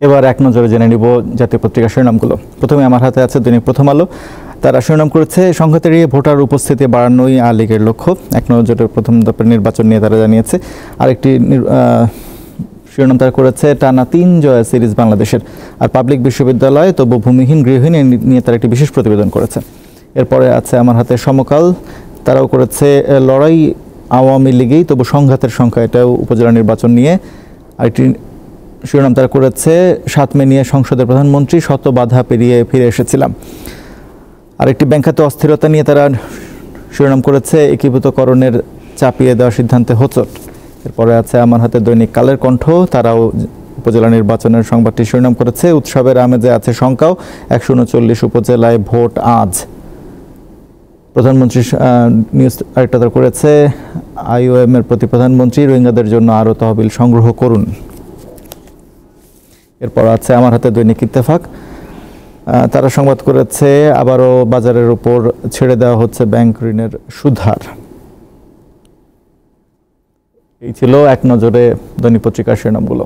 এবার এক নজরে জেনে নিব জাতীয় পত্রিকার শিরোনামগুলো। প্রথমে আমার হাতে আছে দৈনিক প্রথম আলো। তারা শিরোনাম করেছে সংহতি এড়িয়ে ভোটার উপস্থিতি বাড়ানোই আওয়ামী লীগের লক্ষ্য। এক নজরে প্রথম দফার নির্বাচন নিয়ে তারা জানিয়েছে। আরেকটি শিরোনাম তারা করেছে টানা ৩ জয় সিরিজ বাংলাদেশের। আর পাবলিক বিশ্ববিদ্যালয় তবু ভূমিহীন গৃহহীন নিয়ে তারা একটি বিশেষ প্রতিবেদন করেছে। এরপরে আছে আমার হাতে সমকাল। তারাও করেছে লড়াই আওয়ামী লীগেই তবু সংঘাতের সংখ্যা, এটাও উপজেলা নির্বাচন নিয়ে। আরেকটি শিরোনাম তারা করেছে ৭ মে নিয়ে সংসদের প্রধানমন্ত্রী শত বাধা পেরিয়ে ফিরে এসেছিলাম। আরেকটি ব্যাংকাতে অস্থিরতা নিয়ে তারা শিরোনাম করেছে একীভূতকরণের চাপিয়ে দেওয়ার সিদ্ধান্তে হোঁচট। এরপরে আছে আমার হাতে দৈনিক কালের কণ্ঠ। তারাও উপজেলা নির্বাচনের সংবাদটি শিরোনাম করেছে উৎসবের আমেজে আছে শঙ্কাও, ১৩৯ উপজেলায় ভোট আজ। প্রধানমন্ত্রী নিউজ আরেকটা তারা করেছে IOM এর প্রতি প্রধানমন্ত্রী রোহিঙ্গাদের জন্য আরও তহবিল সংগ্রহ করুন। এরপর আছে আমার হাতে দৈনিক ইত্তেফাক। তারা সংবাদ করেছে আবারও বাজারের উপর ছেড়ে দেওয়া হচ্ছে ব্যাংক ঋণের সুদহার। এই ছিল এক নজরে দৈনিক পত্রিকার শিরোনামগুলো।